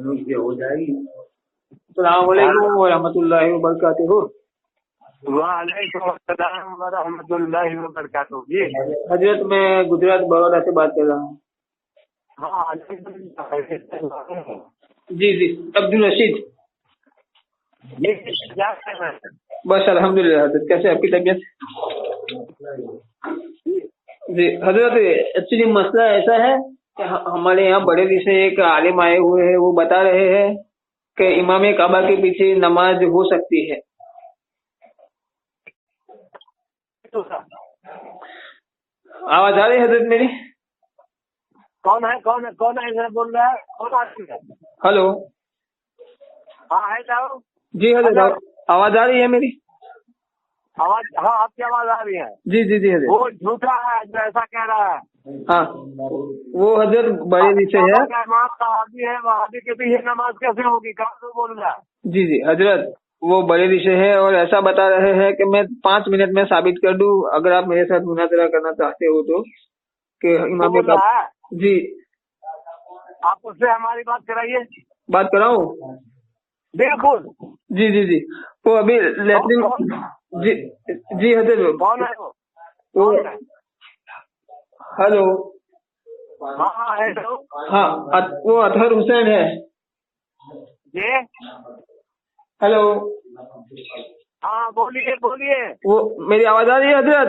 ہو جائے گی. السلام علیکم ورحمۃ اللہ وبرکاتہ. وعلیکم السلام ورحمۃ اللہ وبرکاتہ. جی حضرت میں گجرات بڑودہ سے بات کر رہا ہوں. ہاں جی جی عبدالرشید. بس الحمدللہ. حضرت کیسے آپ کی طبیعت؟ جی حضرت ایکچولی مسئلہ ایسا ہے کہ ہمارے یہاں بریلی سے ایک عالم آئے ہوئے ہیں، وہ بتا رہے ہیں کہ امام کعبہ کے پیچھے نماز ہو سکتی ہے. آواز آ رہی ہے حضرت میری؟ کون ہے بول رہا ہے؟ کون آدمی ہے؟ ہلو. ہاں ہے جاؤ. جی حضرت آواز آ رہی ہے میری؟ آواز ہاں آپ کی آواز آ رہی ہے. جی جی جی حضرت. وہ جھوٹا ہے جو ایسا کہہ رہا ہے. ہاں وہ حضرت بریلی سے ہے. امام صحابی ہے، وہابی کے بھی یہ نماز کیسے ہوگی؟ کہاں سے بول رہا ہے؟ جی جی حضرت وہ بریلی سے ہے اور ایسا بتا رہے ہیں کہ میں 5 منٹ میں ثابت کر دوں اگر آپ میرے ساتھ مناظرہ کرنا چاہتے ہو تو، کہ امام بول رہا ہے. جی آپ اس سے ہماری بات کرائیے. بات کراؤں؟ بالکل. جی جی جی وہ ابھی لیٹرین. جی جی حضرت. کون ہے وہ؟ ہلو. ہاں ہیلو. ہاں وہ اطہر حسین ہے. جی ہلو. ہاں بولیے. وہ میری آواز آ رہی ہے حضرت؟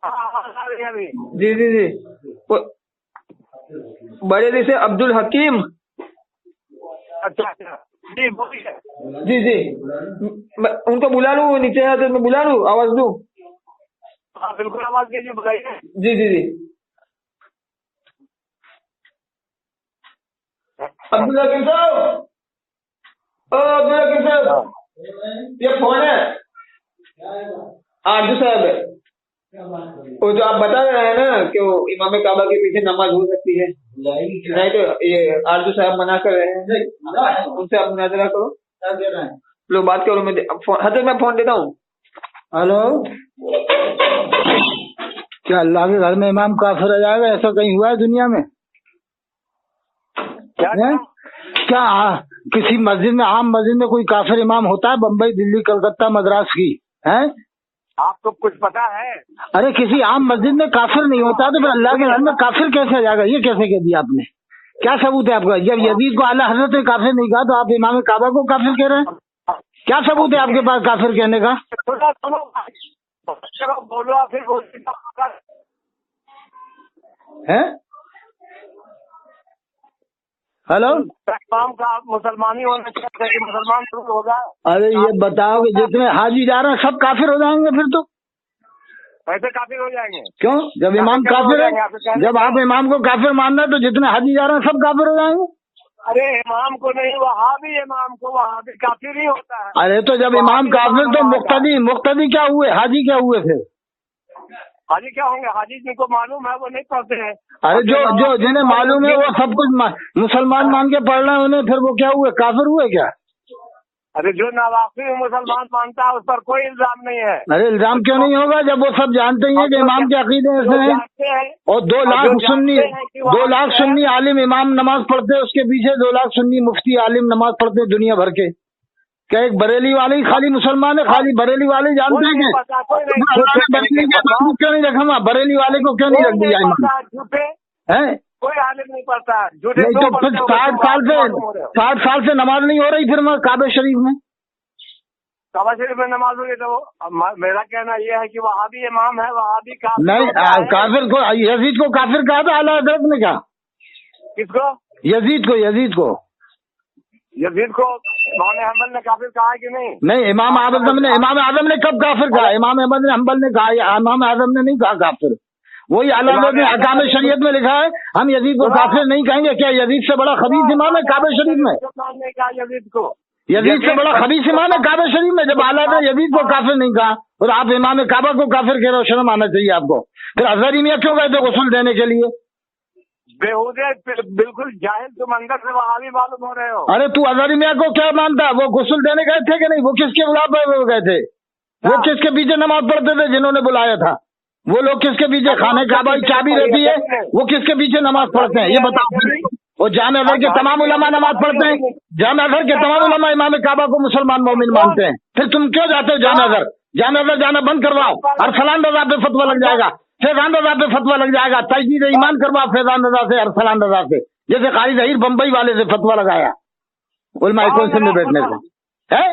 ہاں آواز آ رہی ہے ابھی. جی جی جی بریلی سے عبد الحکیم. اچھا جی بولیے. جی جی ان کو بلا لوں؟ نیچے ہے تو میں بلا لوں؟ آواز دوں؟ ہاں بالکل آواز کیجیے، بتائیے. جی جی جی عبد الحکیم صاحب. عبد الحکیم صاحب یہ فون ہے آرجو صاحب ہے. وہ جو آپ بتا رہے ہیں نا کہ وہ امام کعبہ کے پیچھے نماز ہو سکتی ہے، نہیں تو یہ آرجو صاحب منع کر رہے ہیں، ان سے آپ مناظرہ کرو. لو بات کرو. میں حضرت میں فون دیتا ہوں. ہلو. کیا اللہ کے گھر میں امام کافر ہو جائے گا؟ ایسا کہیں ہوا ہے دنیا میں؟ کیا کسی مسجد میں، عام مسجد میں کوئی کافر امام ہوتا ہے؟ بمبئی، دلی، کلکتہ، مدراس کی ہے؟ آپ کو کچھ پتا ہے؟ ارے کسی عام مسجد میں کافر نہیں ہوتا تو پھر اللہ کے گھر میں کافر کیسے آ جائے گا؟ یہ کیسے کہہ دیا آپ نے؟ کیا ثبوت ہے آپ کا؟ جب یزید کو اعلیٰ حضرت نے کافر نہیں کہا تو آپ امام کعبہ کو کافر کہہ رہے ہیں؟ کیا ثبوت ہے آپ کے پاس کافر کہنے کا؟ بولو پھر ہلو. امام کا مسلمان ہی ہونا چاہیے، مسلمان تو ہوگا. ارے یہ بتاؤ کہ جتنے حاجی جا رہے ہیں سب کافر ہو جائیں گے پھر تو؟ ایسے کافر ہو جائیں گے. کیوں؟ جب امام کافر ہے، جب آپ امام کو کافر ماننا ہے تو جتنے حاجی جا رہے ہیں سب کافر ہو جائیں گے. ارے امام کو نہیں، وہاں بھی امام کو وہاں بھی کافر ہی ہوتا ہے. ارے تو جب امام کافر تو مقتدی کیا ہوئے؟ حاجی کیا ہوئے پھر؟ حاجی کیا ہوں گے؟ حاجی جن کو معلوم ہے وہ نہیں پڑھتے ہیں. ارے جو جنہیں معلوم ہے وہ سب کچھ مسلمان مان کے پڑھ رہے ہیں، انہیں پھر وہ کیا ہوئے؟ کافر ہوئے کیا؟ ارے جو نواقی مسلمان مانتا ہے اس پر کوئی الزام نہیں ہے. ارے الزام کیوں نہیں ہوگا جب وہ سب جانتے ہی ہیں کہ امام کے عقیدے ایسے ہیں؟ اور 2 لاکھ سنی عالم امام نماز پڑھتے، اس کے پیچھے 2 لاکھ سنی مفتی عالم نماز پڑھتے دنیا بھر کے. کیا ایک بریلی والے ہی خالی مسلمان ہے؟ خالی بریلی والے جانتے ہیں کہ کیوں نہیں رکھا؟ بریلی والے کو کیوں نہیں رکھ دیا امام؟ کوئی عالم نہیں پڑھتا. نہیں تو پھر 60 سال سے نماز نہیں ہو رہی پھر کعبہ شریف میں؟ کعبہ شریف میں نماز ہوگی تو میرا کہنا یہ ہے کہ وہاں بھی امام ہے، وہاں بھی کافر نہیں. کافر کو یزید کو کافر کہا تھا اعلیٰ حضرت نے کہا. کس کو؟ یزید کو. یزید کو امام حنبل نے کافر کہا ہے کہ نہیں؟ نہیں. امام اعظم نے کب کافر کہا؟ امام احمد حنبل نے کہا، امام اعظم نے نہیں کہا کافر. وہی اعلیٰ حضرت نے احکام شریعت میں لکھا ہے ہم یزید کو کافر نہیں کہیں گے. کیا یزید سے بڑا خبیث امام ہے کعبہ شریف میں؟ یزید سے بڑا خبیث امام ہے کعبہ شریف میں؟ جب اعلیٰ نے یزید کو کافر نہیں کہا اور آپ امام کعبہ کو کافر کہہ رہے ہو، شرم آنا چاہیے آپ کو. پھر ازہری میاں کیوں گئے تھے غسل دینے کے لیے؟ بےہودے بالکل جاہل تم اندر سے وہاں بھی معلوم ہو رہے ہو. ارے تو ازہری میاں کو کیا مانتا؟ وہ غسل دینے گئے تھے کہ نہیں؟ وہ کس کے خلاف گئے تھے؟ وہ کس کے پیچھے نماز پڑھتے تھے جنہوں نے بلایا تھا؟ وہ لوگ کس کے پیچھے؟ خانہ کعبہ کی چابی رہتی ہے، وہ کس کے پیچھے نماز پڑھتے ہیں یہ بتاؤ. اور جامع ازہر کے تمام علماء نماز پڑھتے ہیں، جامع ازہر کے تمام علماء امام کعبہ کو مسلمان مومن مانتے ہیں، پھر تم کیوں جاتے ہو جامع ازہر؟ جامع ازہر جانا بند کرواؤ، ارسلان رضا پہ فتویٰ لگ جائے گا، فیضان رضا پہ فتویٰ لگ جائے گا، تجدید ایمان کرواؤ فیضان رضا سے، ارسلان رضا سے، جیسے قاری ظہیر بمبئی والے سے فتویٰ لگایا علماء کونسل میں بیٹھنے سے ہے۔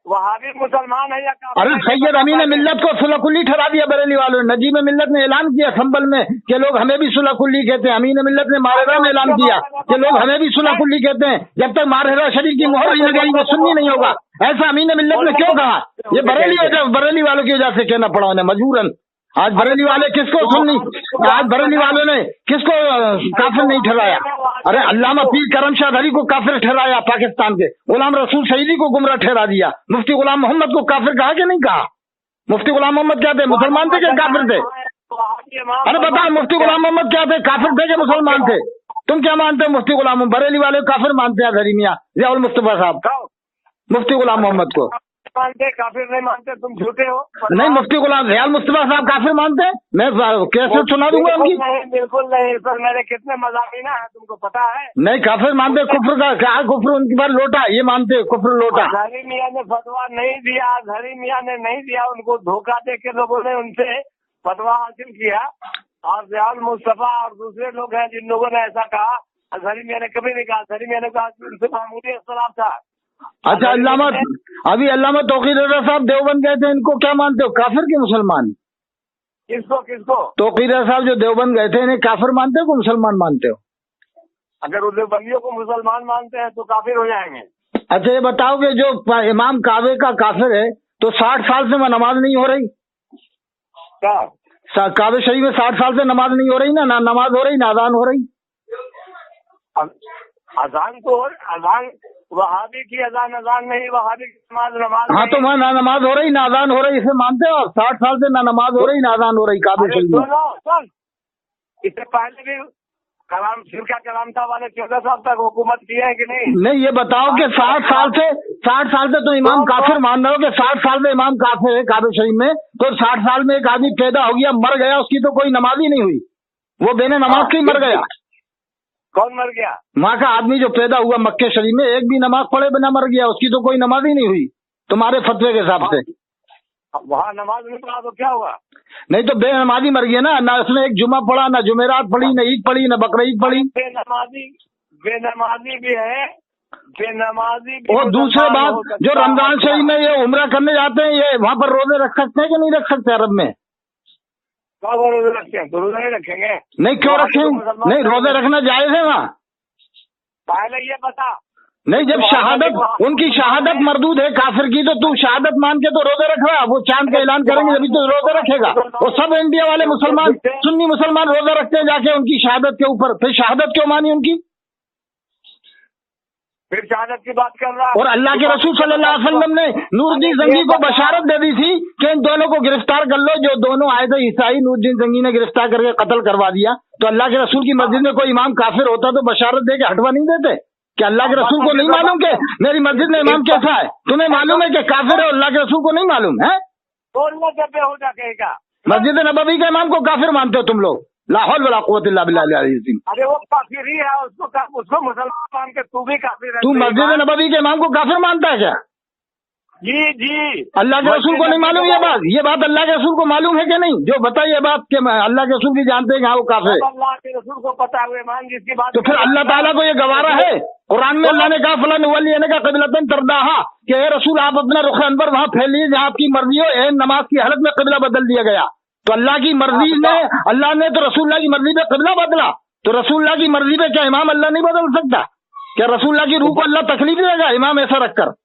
وہاں بھی مسلمان ہے یا کافر؟ ارے سید امین ملت کو صلح کلی ٹھہرا دیا بریلی والوں نے، نجیم ملت نے اعلان کیا سنبل میں کہ لوگ ہمیں بھی صلح کلی کہتے ہیں، امین ملت نے ماہرہ میں اعلان کیا کہ لوگ ہمیں بھی صلح کلی کہتے ہیں، جب تک ماہرہ شریف کی مہر نہیں لگے گی وہ سنی نہیں ہوگا۔ ایسا امین ملت نے کیوں کہا؟ یہ بریلی والوں کی وجہ سے کہنا پڑا انہیں مجبوراً۔ آج بریلی والے کس کو سنی، آج بریلی والوں نے کس کو کافر نہیں ٹھہرایا؟ ارے علامہ پیر کرم شاہ دھری کو کافر ٹھہرایا پاکستان کے، غلام رسول شہیدی کو گمراہ ٹھہرا دیا، مفتی غلام محمد کو کافر کہا کہ نہیں کہا؟ مفتی غلام محمد کیا تھے، مسلمان تھے کہ کافر تھے؟ ارے بتاؤ مفتی غلام محمد کیا تھے، کافر تھے کہ مسلمان تھے؟ تم کیا مانتے ہو مفتی غلام محمد؟ بریلی والے کافر مانتے ہیں دھری میاں ضیاء المصطفیٰ صاحب مفتی غلام محمد کو مانتے کافر نہیں مانتے، تم جھوٹے ہو۔ نہیں مفتی غلام ضیاء المصطفیٰ صاحب کافر مانتے ہیں؟ میں کیسے سنا دوں گا ان کی؟ بالکل نہیں سر، میرے کتنے مضامین ہیں تم کو پتا ہے؟ نہیں کافر مانتے، کفر کا کیا کفر ان کے بعد لوٹا، یہ مانتے کفر لوٹا۔ ہری میاں نے فتوا نہیں دیا، ہری میاں نے نہیں دیا، ان کو دھوکہ دے کے لوگوں نے ان سے فتوا حاصل کیا، اور ضیاء المصطفیٰ اور دوسرے لوگ ہیں جن لوگوں نے ایسا کہا، ہری میاں نے کبھی نہیں کہا، ہری میاں نے کہا ان سے معمولی اختلاف تھا۔ اچھا علامہ ابھی علامہ توقیر رضا صاحب دیوبند گئے تھے، ان کو کیا مانتے ہو، کافر کے مسلمان؟ کس کو توقیر رضا صاحب جو دیوبند گئے تھے انہیں کافر مانتے ہو کہ مسلمان مانتے ہو؟ اگر وہ دیوبندیوں کو مسلمان مانتے ہیں تو کافر ہو جائیں گے۔ اچھا یہ بتاؤ کہ جو امام کعبے کا کافر ہے تو 60 سال سے وہ نماز نہیں ہو رہی؟ کیا کعبے شریف میں 60 سال سے نماز نہیں ہو رہی نا، نہ نماز ہو رہی نہ اذان ہو رہی؟ اذان تو اذان وہابی کی اذان نہیں، وہابی کی نماز ہاں تو وہاں نہ نماز ہو رہی نہ اذان ہو رہی، اسے مانتے ہو؟ 60 سال سے نہ نماز ہو رہی نہ اذان ہو رہی کعبے شریف میں۔ اس سے پہلے بھی شرکا کرامتا والے 14 سال تک حکومت کی ہے کہ نہیں؟ نہیں یہ بتاؤ کہ 60 سال سے تو امام کافر مان رہے ہو کہ 60 سال سے امام کافر ہے کعبے شریف میں، تو 60 سال میں ایک آدمی پیدا ہو گیا مر گیا، اس کی تو کوئی نماز ہی نہیں ہوئی، وہ بے نماز کی مر گیا۔ کون مر گیا؟ وہاں کا آدمی جو پیدا ہوا مکے شریف میں ایک بھی نماز پڑھے بنا مر گیا، اس کی تو کوئی نماز ہی نہیں ہوئی تمہارے فتوے کے حساب سے۔ وہاں نماز نہیں پڑھا تو کیا ہوا؟ نہیں تو بے نمازی مر گیا نا، نہ اس نے ایک جمعہ پڑھا، نہ جمعرات پڑھی، نہ عید پڑھی، نہ بقرعید پڑھی۔ بے نمازی بھی ہے، بے نمازی بھی۔ اور دوسرے بات جو رمضان شریف میں یہ عمرہ کرنے جاتے ہیں، یہ وہاں پر روزے رکھ سکتے ہیں کہ نہیں رکھ سکتے عرب میں؟ روزے رکھتے ہیں تو روزے نہیں رکھیں گے؟ نہیں کیوں رکھیں؟ نہیں روزے رکھنا جائز ہے وہاں؟ پہلے یہ بتا۔ نہیں جب شہادت ان کی شہادت مردود ہے کافر کی، تو تم شہادت مان کے تو روزے رکھ رہا، وہ چاند کا اعلان کریں گے جبھی تو روزے رکھے گا۔ وہ سب انڈیا والے مسلمان سنی مسلمان روزہ رکھتے ہیں جا کے ان کی شہادت کے اوپر، پھر شہادت کیوں مانی ان کی؟ پھر شہادت کی بات کر رہا۔ اور اللہ کے رسول صلی اللہ علیہ وسلم نے نور الدین زنگی کو بشارت دے دی تھی کہ ان دونوں کو گرفتار کر لو، جو دونوں آئے تھے عیسائی، نور الدین زنگی نے گرفتار کر کے قتل کروا دیا۔ تو اللہ کے رسول کی مسجد میں کوئی امام کافر ہوتا تو بشارت دے کے ہٹوا نہیں دیتے؟ کہ اللہ کے رسول کو نہیں معلوم کہ میری مسجد میں امام کیسا ہے؟ تمہیں معلوم ہے کہ کافر ہے، اللہ کے رسول کو نہیں معلوم ہے؟ بولنا جب ہو جا کہے گا۔ مسجد نبوی کے امام کو کافر مانتے ہو تم لوگ؟ لا حول ولا قوت الا باللہ العلی العظیم۔ ارے وہ کافر ہی ہے، اس کو مسلمان مان کے تو بھی کافر ہے۔ تو مسجد نبوی کے امام کو کافر مانتا ہے کیا؟ جی اللہ کے رسول کو نہیں معلوم یہ بات اللہ کے رسول کو معلوم ہے کہ نہیں؟ جو بتائیے بات کہ اللہ کے رسول بھی جانتے ہیں کہ ہاں وہ کافر ہے۔ اللہ کے رسول کو پتا ہوئے مان جس کی بات، تو پھر اللہ تعالیٰ کو یہ گوارا ہے؟ قرآن میں اللہ نے کہا فلاں ولی کا قبلۃ ترداہا، کہ اے رسول آپ اپنا رخ انور وہاں پھیلیے جہاں آپ کی مرضی ہو۔ اے نماز کی حالت میں قبلہ بدل دیا گیا، تو اللہ کی مرضی میں اللہ نے تو رسول اللہ کی مرضی پہ قبلہ بدلا، تو رسول اللہ کی مرضی پہ کیا امام اللہ نہیں بدل سکتا؟ کیا رسول اللہ کی روح کو اللہ تکلیف دے گا امام ایسا رکھ کر؟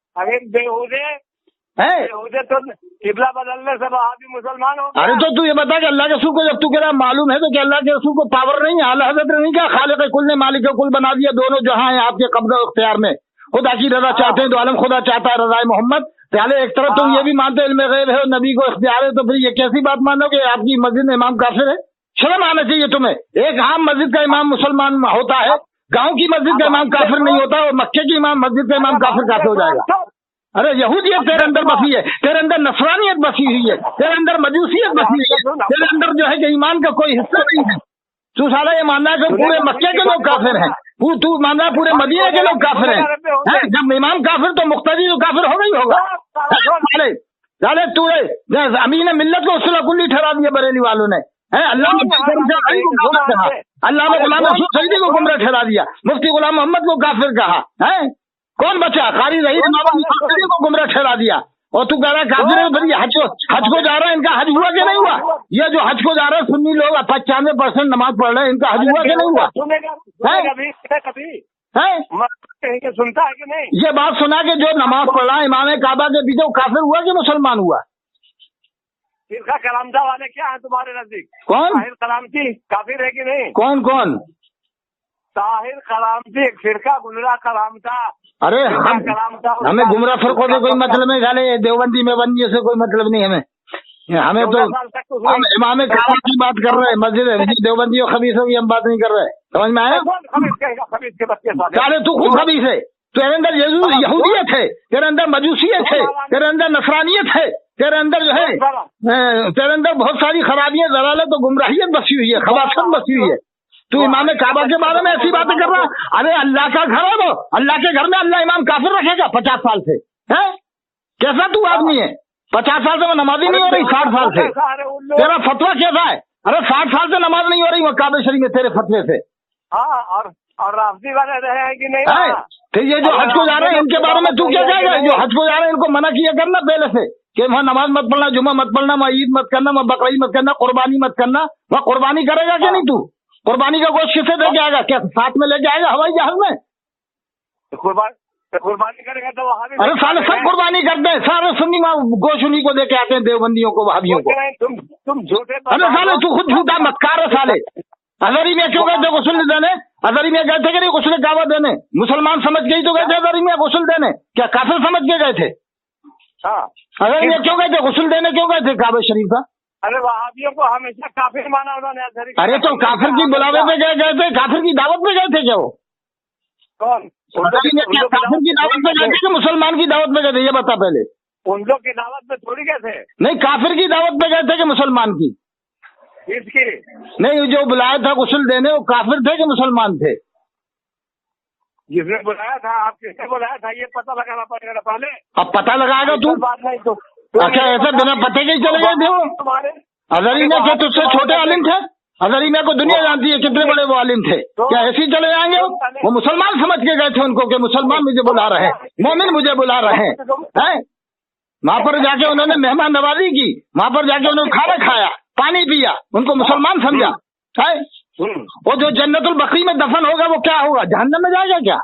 تو قبلہ بدلنے سے وہابی مسلمان ہو گیا۔ ارے تو یہ بتا کہ اللہ کے رسول کو جب تو کہہ رہا معلوم ہے تو کہ اللہ کے رسول کو پاور نہیں ہے؟ اعلیٰ حضرت نے نہیں کہا خالق کل نے مالک کل بنا دیا، دونوں جہاں ہیں آپ کے قبضہ اختیار میں، خدا کی رضا چاہتے ہیں تو عالم خدا چاہتا ہے رضائے محمد۔ پہلے ایک طرف تم یہ بھی مانتے علم غیب ہے اور نبی کو اختیار ہے، تو پھر یہ کیسی بات مانو کہ آپ کی مسجد میں امام کافر ہے؟ شرم آنا چاہیے تمہیں۔ ایک عام مسجد کا امام مسلمان ہوتا ہے، گاؤں کی مسجد کا امام کافر نہیں ہوتا، اور مکے کی مسجد کا امام کافر کیسے ہو جائے گا؟ ارے یہودیت تیرے اندر بسی ہے، تیرے اندر نصرانیت بسی ہوئی ہے، تیرے اندر مجوسیت بسی ہوئی ہے، تیرے اندر جو ہے کہ ایمان کا کوئی حصہ نہیں ہے۔ تو سارا یہ ماننا ہے کہ پورے مکے کے لوگ کافر ہیں، تو مان رہا پورے مدینہ کے لوگ کافر ہیں؟ جب امام کافر تو مقتدی تو کافر ہوگا ہی ہوگا۔ سارے تو امین ملت کو اصول کلی ٹھہرا دیا بریلی والوں نے، اللہ نے غلام رسول سیدی کو گمراہ ٹھہرا دیا، مفتی غلام محمد کو کافر کہا، کون بچا؟ قاری رحیم کو گمراہ ٹھہرا دیا، اور تو کہہ رہا ہے کافر ہے۔ پھر یہ حج کو جا رہا ہے، ان کا حج ہوا کہ نہیں ہوا؟ یہ جو حج کو جا رہا ہے سنی لوگ 95% نماز پڑھ رہے ہیں، ان کا حج ہوا کہ نہیں ہوا؟ سنتا ہے کہ نہیں؟ یہ بات سنا کہ جو نماز پڑھ رہا ہے امام کعبہ کے پیچھے، وہ کافر ہوا کہ مسلمان ہوا؟ فرقہ کرامتا والے کیا ہیں تمہارے نزدیک؟ کون؟ طاہر کرامتی کافر ہے کہ نہیں؟ کون کون؟ طاہر کرامتی فرقہ گمراہ کرامتا۔ ارے ہمیں گمراہ فرقوں سے کوئی مطلب نہیں، خالی دیوبندی میں بندی سے کوئی مطلب نہیں ہمیں تو ہم امام کعبہ کی بات کر رہے ہیں، مسجد دیوبندی اور خبیثوں کی ہم بات نہیں کر رہے، سمجھ میں آیا؟ سارے تو خود خبیث ہے، تیرے اندر یہودیت ہے، تیرے اندر مجوسیت ہے، تیرے اندر نصرانیت ہے، تیرے اندر جو ہے تیرے اندر بہت ساری خرابیاں، ضلالت و گمراہیت بسی ہوئی ہے، خباثت بسی ہوئی ہے۔ تو امام کعبہ کے بارے میں ایسی باتیں کر رہا؟ ارے اللہ کا گھر ہے وہ، اللہ کے گھر میں اللہ امام کافر رکھے گا 50 سال سے؟ کیسا تو آدمی ہے؟ 50 سال سے وہ نمازی نہیں ہو رہی، 60 سال سے تیرا فتویٰ کیسا ہے؟ ارے 60 سال سے نماز نہیں ہو رہی وہ کعبہ شریف میں تیرے فتوے سے؟ اور رافضی والے رہے ہیں کہ نہیں؟ پھر یہ جو حج کو جا رہے ہیں ان کے بارے میں تو کیا کہے گا؟ جو حج کو جا رہے ہیں ان کو منع کیا کرنا پہلے سے کہ وہاں نماز مت پڑھنا، جمعہ مت پڑھنا، وہاں عید مت کرنا، وہاں بقرعید مت کرنا، قربانی مت کرنا۔ وہاں قربانی کرے گا کہ نہیں تو؟ قربانی کا گوشت کسے دے کے آئے گا؟ کیا ساتھ میں لے کے آئے گا ہوائی جہاز میں؟ قربانی کرے گا تو وہاں بھی ارے سارے سب قربانی کرتے ہیں، سارے سنی گوشت انہیں کو دے کے آتے ہیں، دیوبندیوں کو، وہابیوں کو۔ تم جھوٹے ارے سالے تو خود جھوٹا مکار ہے سالے۔ ہزاری میں کیوں گئے تھے غسل دینے؟ ہزاری میں گئے تھے کہ نہیں غسل کعبہ دینے؟ مسلمان سمجھ گئی تو گئے تھے ہزاری میں غسل دینے؟ کیا کافر سمجھ کے گئے تھے؟ ہزاری میں کیوں گئے تھے غسل دینے؟ کیوں گئے تھے کعبہ شریف کا؟ ارے وہابیوں کو ہمیشہ کافر مانا انہوں نے۔ ارے تو کافر کی بلاوے پہ گئے تھے، کافر کی دعوت پہ گئے تھے کیا وہ؟ کون؟ کافر کی دعوت پہ گئے تھے کہ مسلمان کی دعوت پہ گئے تھے؟ یہ بتا پہلے۔ ان لوگ کی دعوت میں تھوڑی گئے تھے۔ نہیں، کافر کی دعوت پہ گئے تھے کہ مسلمان کی؟ اس کی نہیں، جو بلایا تھا غسل دینے وہ کافر تھے کہ مسلمان تھے؟ جس نے بلایا تھا، آپ کس نے بلایا تھا یہ پتہ لگانا پڑے گا پہلے۔ اب پتہ لگائے گا تو؟ بات نہیں تو اچھا ایسا بنا پتے کے ہی چلے گئے تھے وہ؟ تمہارے ہزاری میں کیا تجھ سے چھوٹے عالم تھے؟ ہزاری میں کو دنیا جانتی ہے کتنے بڑے وہ عالم تھے، کیا ایسے ہی چلے جائیں گے؟ وہ مسلمان سمجھ کے گئے تھے ان کو کہ مسلمان مجھے بلا رہے ہیں، مومن مجھے بلا رہے ہیں۔ وہاں پر جا کے انہوں نے مہمان نوازی کی، وہاں پر جا کے انہوں نے کھانا کھایا، پانی پیا، ان کو مسلمان سمجھا۔ وہ جو جنت البقیع میں دفن ہوگا وہ کیا ہوگا؟ جہنم میں جائے گا کیا؟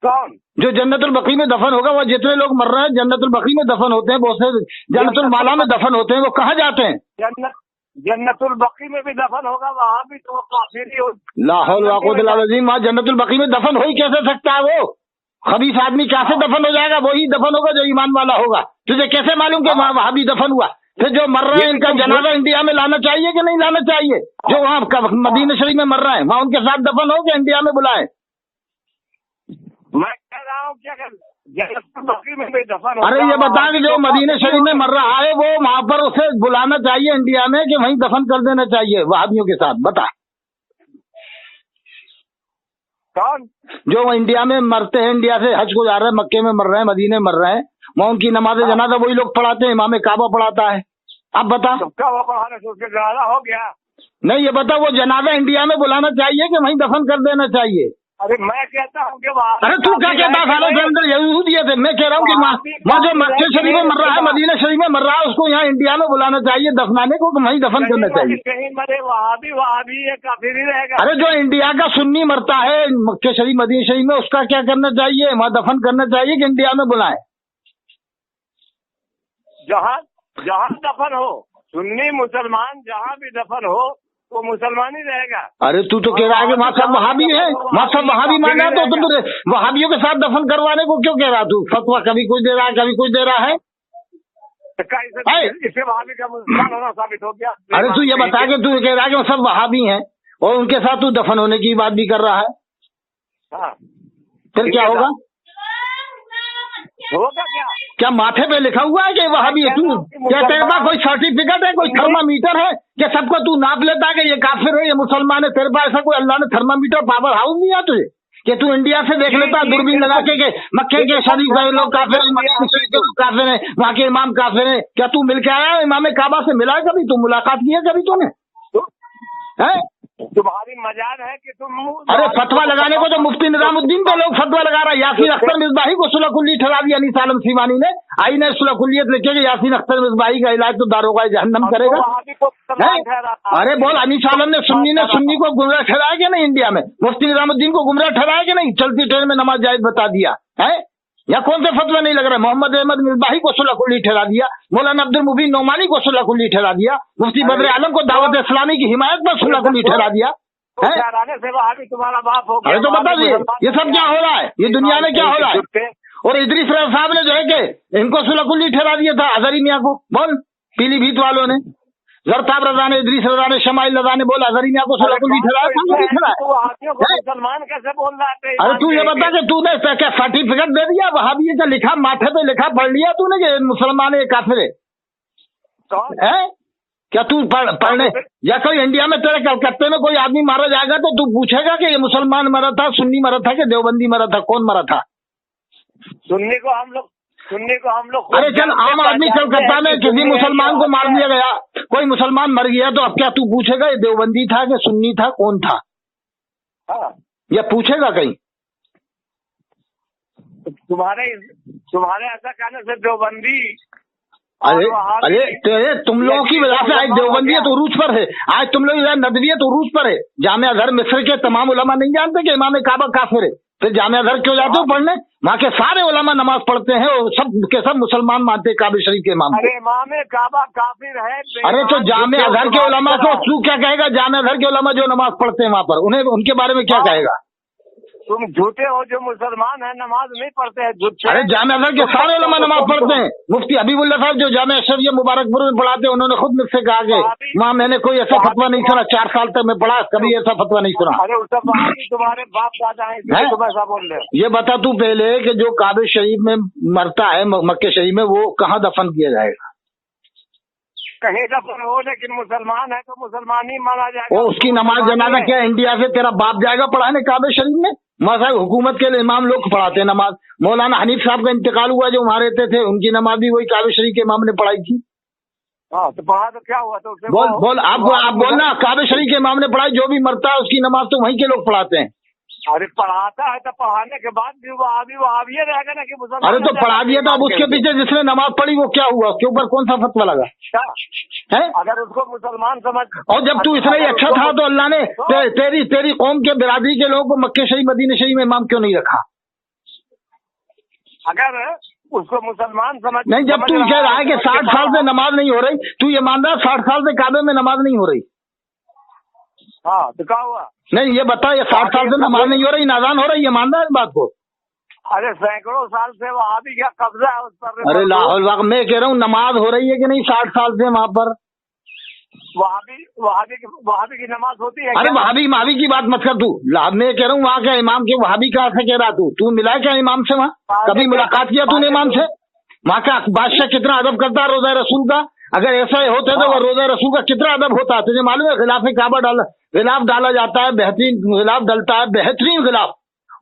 کون؟ جو جنت البقیع میں دفن ہوگا، وہ جتنے لوگ مر رہے ہیں جنت البقیع میں دفن ہوتے ہیں، بہت سے جنت المالا میں دفن ہوتے ہیں، وہ کہاں جاتے ہیں؟ جنت البقیع میں بھی دفن ہوگا، وہاں بھی تو کافر ہی ہو۔ لا حول ولا قوت الا باللہ۔ وہاں جنت البقیع میں دفن ہو ہی کیسے سکتا ہے وہ؟ خبیث آدمی کیسے دفن ہو جائے گا؟ وہی دفن ہوگا جو ایمان والا ہوگا۔ تجھے کیسے معلوم کہ وہاں بھی دفن ہوا؟ پھر جو مر رہے ہیں ان کا جنازہ انڈیا میں لانا چاہیے کہ نہیں لانا چاہیے؟ جو وہاں مدینہ شریف میں مر رہے ہیں وہاں ان کے ساتھ دفن ہو کہ انڈیا میں بلائے؟ میں کہہ رہا ہوں کیا جنت البقیع میں بھی دفن ہو۔ ارے یہ بتا کہ جو مدینہ شریف میں مر رہا ہے وہ وہاں پر اسے بلانا چاہیے انڈیا میں کہ وہیں دفن کر دینا چاہیے وہابیوں کے ساتھ؟ بتا کون؟ جو وہ انڈیا میں مرتے ہیں، انڈیا سے حج کو جا رہے ہیں، مکے میں مر رہے ہیں، مدینے مر رہے ہیں، وہاں ان کی نماز جنازہ وہی لوگ پڑھاتے ہیں، امام کعبہ پڑھاتا ہے۔ اب بتا وہ پڑھانے سے اس کے جنازہ ہو گیا؟ نہیں، یہ بتا وہ جنازہ انڈیا میں بلانا چاہیے کہ وہیں دفن کر دینا چاہیے؟ ارے میں کہتا ہوں کہ وہاں، ارے تو کیا کہتا ہے؟ کے اندر یہودیت ہے۔ میں کہہ رہا ہوں کہ وہاں جو مکے شریف میں مر رہا ہے، مدینہ شریف میں مر رہا ہے، اس کو یہاں انڈیا میں بلانا چاہیے دفنانے کو کہ وہیں دفن کرنا چاہیے؟ کہیں مرے وہاں بھی یہ کافر ہی رہے گا۔ ارے جو انڈیا کا سنی مرتا ہے مکے شریف مدینہ شریف میں، اس کا کیا کرنا چاہیے؟ وہاں دفن کرنا چاہیے کہ انڈیا میں بلائیں؟ جہاں دفن ہو، سنی مسلمان جہاں بھی دفن ہو وہ مسلمان ہی رہے گا۔ ارے تو کہہ رہا ہے کہ وہاں سب وہابی ہیں، وہاں سب وہابی مانا تو تم وہابیوں کے ساتھ دفن کروانے کو کیوں کہہ رہا؟ تو فتویٰ کبھی کچھ دے رہا ہے کبھی کچھ دے رہا ہے۔ اس سے وہابی کا مسلمان ہونا ثابت ہو گیا۔ ارے تو یہ بتا کہ تو کہہ رہا ہے کہ وہ سب وہابی ہیں اور ان کے ساتھ تو دفن ہونے کی بات بھی کر رہا ہے، پھر کیا ہوگا؟ ہوگا کیا؟ کیا ماتھے پہ لکھا ہوا ہے کہ وہابی ہے تو؟ کیا تیرے پاس کوئی سرٹیفکیٹ ہے, کوئی تھرمامیٹر ہے کہ سب کو تو ناپ لیتا ہے کہ یہ کافر ہے یہ مسلمان ہے؟ تیرے پاس ایسا کوئی اللہ نے تھرمامیٹر پاور ہاؤس نہیں ہے تجھے کہ تو انڈیا سے دیکھ لیتا دوربین لگا کے کہ مکے کے شریف لوگ کافر ہیں, مکے کے شریف کے لوگ کافر ہیں, وہاں کے امام کافر ہیں؟ کیا تو مل کے آیا ہے امام کعبہ سے؟ ملا ہے کبھی؟ تو ملاقات کی ہے کبھی تو نے؟ تمہاری مجال ہے کہ تم ارے فتوا لگانے کو تو مفتی نظام الدین پہ لوگ فتوا لگا رہا ہے. یاسین اختر مصباحی کو صلح کلی ٹھہرا دیا انیس عالم سیوانی نے. آئی نے صلح کلیت لکھے کہ یاسین اختر مصباحی کا علاج تو داروغہ جہنم کرے گا. ارے بول, انیس عالم نے سنی کو گمراہ ٹھہرایا کہ نہیں انڈیا میں؟ مفتی نظام الدین کو گمراہ ٹھہرایا کہ نہیں؟ چلتی ٹرین میں نماز جائز بتا دیا ہے یا کون سے فتوی نہیں لگ رہا؟ محمد احمد مصباحی کو صلح کلی ٹھہرا دیا, مولانا عبد المبین نعمانی کو صلح کلی ٹھہرا دیا, مفتی بدر عالم کو دعوت اسلامی کی حمایت پر صلح کلی ٹھہرا دیا. تمہارا باپ ہو ارے تو بتا دیجیے یہ سب کیا ہو رہا ہے, یہ دنیا میں کیا ہو رہا ہے؟ اور ادریس صاحب نے جو ہے کہ ان کو صلح کلی ٹھہرا دیا تھا ہزاری میاں کو, بول پیلی بھیت والوں نے, زرتاب رضا نے, ادریس رضا نے, شمائل رضا نے بولا ہزاری میاں کو صلح کلی ٹھہرایا. مسلمان کیسے بول رہا ہے؟ ارے تو یہ بتا کہ تو نے کیا سرٹیفکیٹ دے دیا وہابی کا لکھا ماتھے پہ لکھا پڑھ لیا تو نے کہ مسلمان ہے کافر ہے؟ کیا تو پڑھنے یا کوئی انڈیا میں تیرے کلکتے میں کوئی آدمی مارا جائے گا تو تو پوچھے گا کہ یہ مسلمان مرا تھا, سنی مرا تھا کہ دیوبندی مرا تھا, کون مرا تھا؟ سننے کو ہم لوگ ارے چل عام آدمی کلکتہ میں کسی مسلمان کو مار دیا گیا, کوئی مسلمان مر گیا تو اب کیا تو پوچھے گا یہ دیوبندی تھا کہ سنی تھا, کون تھا؟ یا پوچھے گا کہیں؟ تمہارے ایسا کہنے سے دیوبندی ارے تم لوگوں کی وجہ سے آج دیوبندیت عروج پر ہے, آج تم لوگ ندویت عروج پر ہے. جامعہ ازہر مصر کے تمام علماء نہیں جانتے کہ امام کعبہ کافر ہے, پھر جامعہ ازہر کیوں جاتے ہو پڑھنے؟ وہاں کے سارے علماء نماز پڑھتے ہیں اور سب کے سب مسلمان مانتے ہیں کعبہ شریف کے امام کو. امام کعبہ کافر ہے. ارے تو جامعہ ازہر کے علماء کو تو کیا کہے گا؟ جامعہ ازہر کے علماء جو نماز پڑھتے ہیں وہاں پر انہیں ان کے بارے میں کیا کہے گا؟ تم جھوٹے ہو, جو مسلمان ہیں نماز نہیں پڑھتے ہیں جھوٹے. ارے جامعہ ازہر کے سارے علماء نماز پڑھتے ہیں. مفتی ابوالوفا صاحب جو جامعہ اشرفیہ مبارک پور میں پڑھاتے ہیں انہوں نے خود مجھ سے کہا کہ ماں میں نے کوئی ایسا فتویٰ نہیں سنا, 4 سال تک میں پڑھا, کبھی ایسا فتویٰ نہیں سنا. ارے تمہارے باپ دادا ہیں تم ایسا بول رہے. یہ بتا تو پہلے کہ جو کعبہ شریف میں مرتا ہے مکہ شریف میں وہ کہاں دفن کیا جائے گا؟ کہیں دفن ہو لیکن مسلمان ہے تو مسلمان ہی مانا جائے گا. اس کی نماز جنازہ کیا انڈیا سے تیرا باپ جائے گا پڑھانے کعبہ شریف میں؟ صاحب حکومت کے امام لوگ پڑھاتے ہیں نماز. مولانا حنیف صاحب کا انتقال ہوا جو وہاں رہتے تھے, ان کی نماز بھی وہی کعبہ شریف کے امام نے پڑھائی تھی. تو پڑھا تو کیا ہوا؟ تو بول آپ بولنا کعبہ شریف کے امام نے پڑھائی, جو بھی مرتا ہے اس کی نماز تو وہیں کے لوگ پڑھاتے ہیں. ارے پڑھاتا ہے تو پڑھانے کے بعد بھی وہابی رہے گا نا کہ مسلمان. ارے تو پڑھا دیا تھا, اب اس کے پیچھے جس نے نماز پڑھی وہ کیا ہوا؟ اس کے اوپر کون سا فتویٰ لگا؟ اگر اس کو مسلمان سمجھ, اور جب تو اتنا ہی اچھا تھا تو اللہ نے تیری قوم کے برادری کے لوگوں کو مکہ شریف مدینہ شریف میں امام کیوں نہیں رکھا؟ اگر اس کو مسلمان سمجھ نہیں, جب تو کہہ رہا ہے کہ 60 سال سے نماز نہیں ہو رہی, تو یہ مان رہا 60 سال سے کعبے میں نماز نہیں ہو رہی؟ ہاں تو کیا ہوا؟ نہیں یہ بتا, یہ 60 سال سے نماز نہیں ہو رہی, ناظان ہو رہی, یہ مان رہا ہے اس بات کو؟ ارے سینکڑوں سال سے وہابی کا قبضہ ہے اس پر. ارے لاہور میں کہہ رہا ہوں نماز ہو رہی ہے کہ نہیں 60 سال سے وہاں پر؟ وہابی کی نماز ہوتی ہے. ارے وہابی کی بات مت کر تو, میں کہہ رہا ہوں وہاں کے امام کے وہابی کہاں سے کہہ رہا تو ملا کیا امام سے وہاں؟ کبھی ملاقات کیا تو نے امام سے؟ وہاں کا بادشاہ کتنا ادب کرتا ہے روزہ رسول کا, اگر ایسا ہوتا تو وہ روزہ رسول کا کتنا ادب ہوتا. تجھے معلوم ہے غلاف کعبہ غلاف ڈالا جاتا ہے, بہترین غلاف ڈلتا ہے, بہترین غلاف,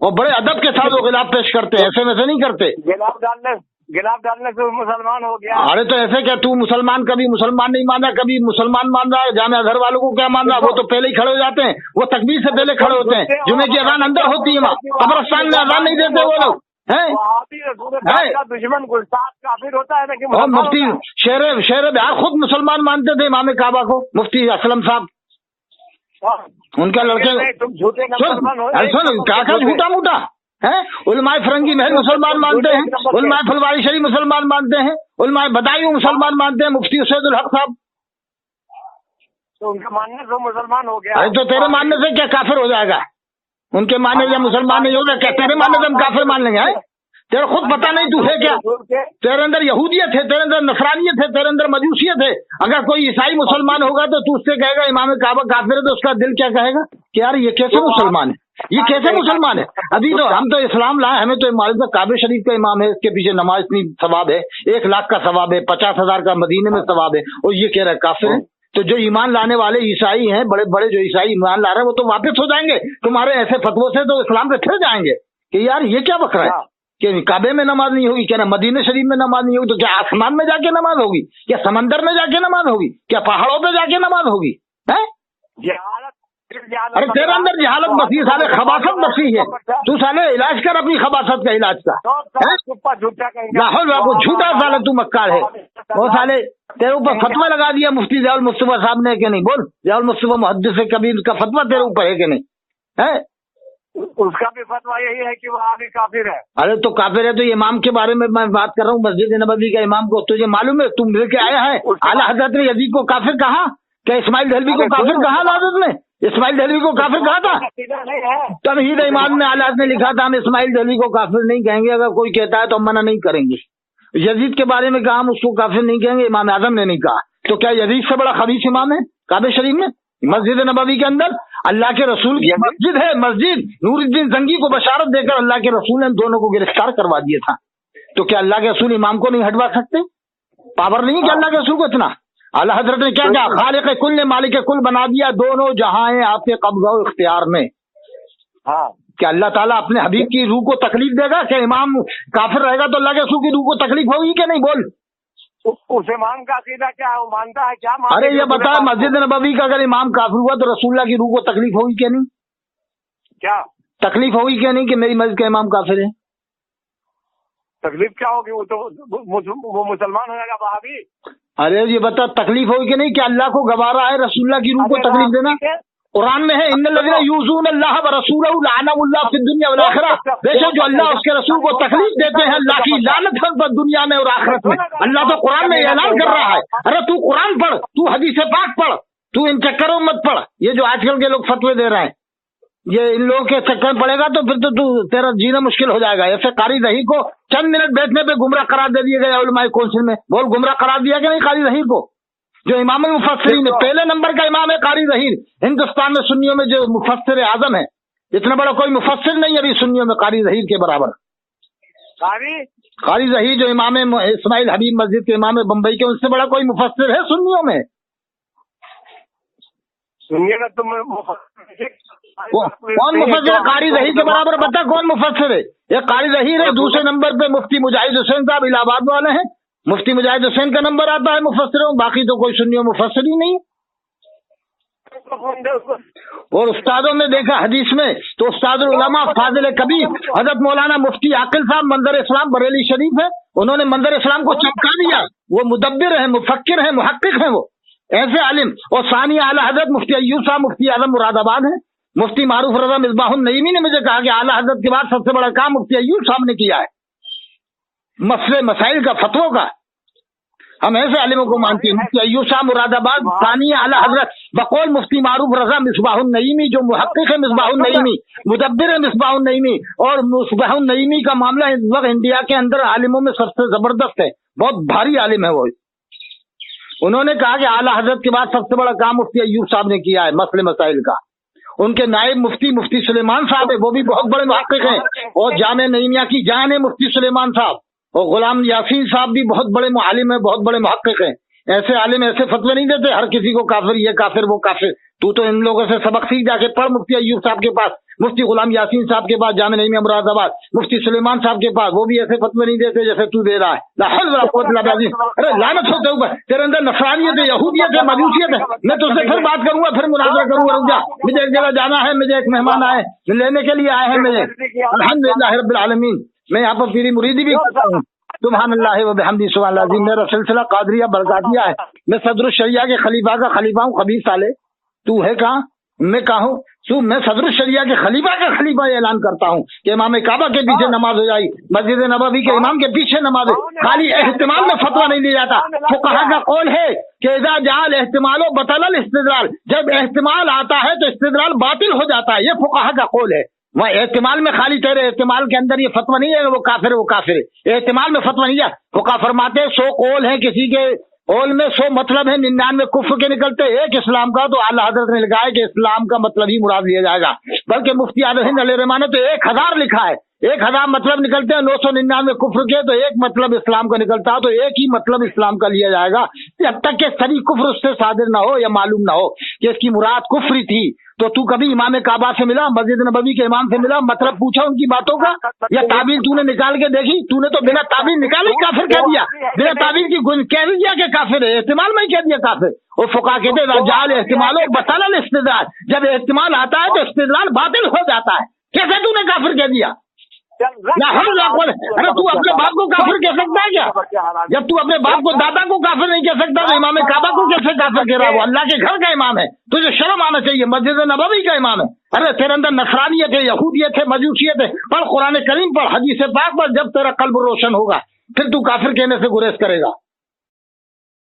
اور بڑے ادب کے ساتھ وہ غلاف پیش کرتے ہیں, ایسے ویسے نہیں کرتے. غلاف ڈالنے سے مسلمان ہو گیا. ارے تو ایسے کیا تو مسلمان کبھی مسلمان نہیں مان رہا, کبھی مسلمان مان رہا ہے, جامعہ ازہر والوں کو کیا مان رہا؟ وہ تو پہلے ہی کھڑے ہو جاتے ہیں, وہ تکبیر سے پہلے کھڑے ہوتے ہیں, جمعے کی اذان اندر ہوتی ہے, وہاں قبرستان میں اذان نہیں دیتے وہ لوگ. دشمن گستاخ کافر ہوتا ہے. مفتی شیر بہار خود مسلمان مانتے تھے امام کعبہ کو, مفتی اسلم صاحب, ان کے لڑکے. کیا جھوٹا موٹا ہے؟ علماء فرنگی محل مسلمان مانتے ہیں, علماء پھلواری شریف مسلمان مانتے ہیں, علماء بدایوں مسلمان مانتے ہیں, مفتی سید الحق صاحب. تو ان کے ماننے سے مسلمان ہو گیا. ارے تو تیرے ماننے سے کیا کافر ہو جائے گا؟ ان کے ماننے سے مسلمان نہیں ہوگا کیا؟ تیرے ماننے سے ہم کافر مان لیں گے؟ تیرے خود پتہ نہیں تو ہے کیا؟ تیرے اندر یہودیت ہے, تیرے اندر نصرانیت ہے, تیرے اندر مجوسیت ہے. اگر کوئی عیسائی مسلمان ہوگا تو اس سے کہے گا امام کعبہ کافر ہے, تو اس کا دل کیا کہے گا کہ یار یہ کیسے مسلمان ہے؟ یہ کیسے مسلمان ہے؟ ابھی تو ہم تو اسلام لائے، ہمیں تو معلوم ہے کعبے شریف کا امام ہے، اس کے پیچھے نماز اتنی ثواب ہے، 1,00,000 کا ثواب ہے، 50,000 کا مدینے میں ثواب ہے، اور یہ کہہ رہا ہے کافر ہے۔ تو جو ایمان لانے والے عیسائی ہیں، بڑے بڑے جو عیسائی ایمان لا رہے ہیں، وہ تو واپس ہو جائیں گے تمہارے ایسے فتووں سے، تو اسلام سے پھر جائیں گے کہ یار یہ کیا بکرا ہے کہ کعبے میں نماز نہیں ہوگی، کیا مدینہ شریف میں نماز نہیں ہوگی، تو کیا آسمان میں جا کے نماز ہوگی، کیا سمندر میں جا کے نماز ہوگی، کیا پہاڑوں پہ جا کے نماز ہوگی؟ ارے تیرے اندر جہالت بسی، سالے خباثت بسی ہے، تو سالے علاج کر اپنی خباثت کا، علاج کا لاہور واقع جھوٹا سالے تو مکار ہے۔ وہ سالے تیرے اوپر فتویٰ لگا دیا مفتی ضیاء المصطفیٰ صاحب نے کہ نہیں، بول ضیاء المصطفیٰ محدث کبیر کا فتویٰ تیرے اوپر ہے کہ نہیں ہے؟ اس کا بھی فتویٰ یہی ہے کہ وہ آگے کافر ہے۔ ارے تو کافر ہے تو یہ امام کے بارے میں بات کر رہا ہوں، مسجد نبوی کا امام کو تجھے معلوم ہے، تم لے کے آیا ہے اعلیٰ حضرت نے یزید کو کافر کہا، کیا اسماعیل دہلوی کو کافر کہا حضرت نے؟ اسماعیل دہلوی کو کافر کہا تھا؟ توحید ایمان میں اعلیٰ نے لکھا تھا ہم اسماعیل دہلوی کو کافر نہیں کہیں گے، اگر کوئی کہتا ہے تو ہم منع نہیں کریں گے۔ یزید کے بارے میں کہا ہم اس کو کافر نہیں کہیں گے، امام اعظم نے نہیں کہا، تو کیا یزید سے بڑا خبیث امام ہے کعبے شریف میں؟ مسجد نبوی کے اندر اللہ کے رسول کی مسجد ہے، مسجد نور الدین زنگی کو بشارت دے کر اللہ کے رسول نے ان دونوں کو گرفتار کروا دیا تھا، تو کیا اللہ کے رسول امام کو نہیں ہٹوا سکتے؟ پاور نہیں ہے کہ اللہ کے رسول کو اتنا؟ اعلیٰ حضرت نے کیا کہا، خالق کل نے مالک کل بنا دیا، دونوں جہاں ہیں آپ کے قبضہ و اختیار میں۔ کیا اللہ تعالیٰ اپنے حبیب کی روح کو تکلیف دے گا؟ کہ امام کافر رہے گا تو اللہ کے رسول کی روح کو تکلیف ہوگی کہ نہیں؟ بول اس امام کا عقیدہ کیا ہے، وہ مانتا ہے کیا؟ ارے یہ بتا، مسجد نبوی کا اگر امام کافر ہوا تو رسول اللہ کی روح کو تکلیف ہوگی کہ نہیں؟ کیا تکلیف ہوگی کہ نہیں کہ میری مسجد کا امام کافر ہے؟ تکلیف کیا ہوگی؟ وہ تو وہ مسلمان ہو جائے گا وہابی۔ ارے یہ بتا تکلیف ہوگی کہ نہیں کہ اللہ کو گوارا ہے رسول اللہ کی روح کو تکلیف دینا؟ قرآن میں ہے ان الذین یؤذون اللہ ورسولہ لعنهم اللہ فی الدنیا والآخرہ، بے شک جو اللہ اس کے رسول کو تکلیف دیتے ہیں اللہ کی لعنت ہے دنیا میں اور آخرت میں۔ اللہ تو قرآن میں اعلان کر رہا ہے۔ ارے تو قرآن پڑھ، تو حدیث پاک پڑھ، تو ان چکروں مت پڑھ، یہ جو آج کل کے لوگ فتوے دے رہے ہیں، یہ ان لوگوں کے چکر میں پڑے گا تو پھر تو تیرا جینا مشکل ہو جائے گا۔ ایسے قاری ظہیر کو چند منٹ بیٹھنے پہ گمراہ قرار دے دیا گیا علماء کونسل میں، بول گمراہ قرار دیا کہ نہیں قاری ظہیر کو؟ جو امام المفسرین پہلے نمبر کا امام ہے قاری ظہیر، ہندوستان میں سنیوں میں جو مفسر اعظم ہے، اتنا بڑا کوئی مفسر نہیں ابھی سنیوں میں قاری ظہیر کے برابر۔ قاری ظہیر جو امام اسماعیل حبیب مسجد کے امام بمبئی کے، ان سے بڑا کوئی مفسر ہے سنیوں میں؟ کون مفسر ہے قاری ظہیر کے برابر؟ بتا کون مفسر ہے؟ یہ قاری ظہیر ہے۔ دوسرے نمبر پہ مفتی مجاہد حسین صاحب الہ آباد والے ہیں، مفتی مجاہد حسین کا نمبر آتا ہے مفسروں، باقی تو کوئی سنیوں مفسر ہی نہیں۔ اور استادوں میں دیکھا حدیث میں تو استاد العلماء فاضل کبیر حضرت مولانا مفتی عاقل صاحب منظر اسلام بریلی شریف ہے، انہوں نے منظر اسلام کو چمکا دیا، وہ مدبر ہیں، مفکر ہیں، محقق ہیں، وہ ایسے عالم۔ اور ثانی اعلیٰ حضرت مفتی ایوب صاحب مفتی اعظم مراد آباد ہیں، مفتی معروف رضا مصباح النعیمی نے مجھے کہا کہ اعلیٰ حضرت کے بعد سب سے بڑا کام مفتی ایوب صاحب نے کیا ہے مسئلے مسائل کا، فتووں کا۔ ہم ایسے عالموں کو مانتے ہیں، مفتی ایوب صاحب مراد آباد، ثانی اعلیٰ حضرت بقول مفتی معروف رضا مصباح النعیمی جو محقق ہے، مصباح النعیمی مدبر ہے، مصباح النعیمی، اور مصباح النعیمی کا معاملہ اس وقت انڈیا کے اندر عالموں میں سب سے زبردست ہے، بہت بھاری عالم ہے وہ۔ انہوں نے کہا کہ اعلیٰ حضرت کے بعد سب سے بڑا کام مفتی ایوب صاحب نے کیا ہے مسئلے مسائل کا۔ ان کے نائب مفتی سلیمان صاحب ہے، وہ بھی بہت بڑے محقق ہیں، اور جامع نعیمیہ کی جان ہے مفتی سلیمان صاحب، اور غلام یاسین صاحب بھی بہت بڑے عالم ہیں، بہت بڑے محقق ہیں۔ ایسے عالم ایسے فتوے نہیں دیتے ہر کسی کو کافر، یہ کافر وہ کافر۔ تو ان لوگوں سے سبق سیکھ، جا کے پڑھ مفتی ایوب صاحب کے پاس، مفتی غلام یاسین صاحب کے پاس جامع نعیمیہ مراد آباد، مفتی سلیمان صاحب کے پاس، وہ بھی ایسے فتوے نہیں دیتے جیسے تو دے رہا ہے۔ لا حول ولا قوت الا باللہ۔ ارے لعنت ہو تیرے اوپر، تیرے اندر نصرانیت ہے، یہودیت ہے، مجوسیت ہے۔ میں تجھ سے پھر بات کروں گا، پھر مناظرہ کروں گا، رک جا، مجھے ایک جگہ جانا ہے، مجھے ایک مہمان آئے لینے کے لیے آئے ہیں مجھے۔ الحمدللہ رب العالمین، میں یہاں پر پیری مریدی بھی کرتا ہوں، سبحان اللہ و بحمدہ سبحان اللہ العظیم۔ میرا سلسلہ قادریہ برکاتیہ ہے، میں صدر الشریعہ کے خلیفہ کا خلیفہ ہوں۔ خبیث سالے تو ہے کہاں، میں کہاں ہوں؟ میں صدر الشریعہ کے خلیفہ کا خلیفہ اعلان کرتا ہوں کہ امام کعبہ کے پیچھے نماز ہو جائے، مسجد نبوی کے امام کے پیچھے نماز ہے۔ خالی احتمال میں فتویٰ نہیں لیا جاتا۔ فقہا کا قول ہے کہ اذا جاء الاحتمال بطل الاستدلال، جب احتمال آتا ہے تو استدلال باطل ہو جاتا ہے، یہ فقہا کا قول ہے۔ وہ احتمال میں خالی تیرے احتمال کے اندر یہ فتویٰ نہیں ہے وہ کافر ہے وہ کافر ہے، احتمال میں فتویٰ نہیں ہے۔ فقہا فرماتے 100 قول ہیں کسی کے اول میں 100 مطلب ہے، 99 کفر کے نکلتے، ایک اسلام کا، تو اعلیٰ حضرت نے لکھا ہے کہ اسلام کا مطلب ہی مراد لیا جائے گا، بلکہ مفتی اعظم ہند علیہ رحمٰن نے تو 1000 لکھا ہے، 1000 مطلب نکلتے ہیں، 999 کفر کے، تو ایک مطلب اسلام کا نکلتا ہے، تو ایک ہی مطلب اسلام کا لیا جائے گا، جب تک کہ صریح کفر اس سے صادر نہ ہو یا معلوم نہ ہو کہ اس کی مراد کفری تھی۔ تو تو کبھی امام کعبہ سے ملا، مسجد نبوی کے امام سے ملا، مطلب پوچھا ان کی باتوں کا، یا تعبیر تو نے نکال کے دیکھی؟ تو نے تو بنا تعبیر نکالے ہی کافر کہہ دیا، بنا تعبیر کی کہہ دیا کہ کافر ہے، احتمال میں ہی کہہ دیا کافر۔ وہ فقہا کہتے ہیں جعل احتمال و بطل الاستدلال، جب احتمال آتا ہے تو استدلال باطل ہو جاتا ہے۔ کیسے تو نے کافر کہہ دیا؟ ارے تو اپنے باپ کو کافر کہہ سکتا ہے کیا؟ جب تو اپنے باپ کو دادا کو کافر نہیں کہہ سکتا تو امام کعبہ کو کیسے کافر کہہ رہا ہے؟ وہ اللہ کے گھر کا امام ہے، تجھے شرم آنا چاہیے، مسجد نبوی کا امام ہے۔ ارے تیرے اندر نصرانیت ہے، یہودیت ہے، مجوسیت ہے، پڑھ قرآن کریم پڑھ، حدیث پاک پڑھ، جب تیرا قلب روشن ہوگا پھر تو کافر کہنے سے گریز کرے گا۔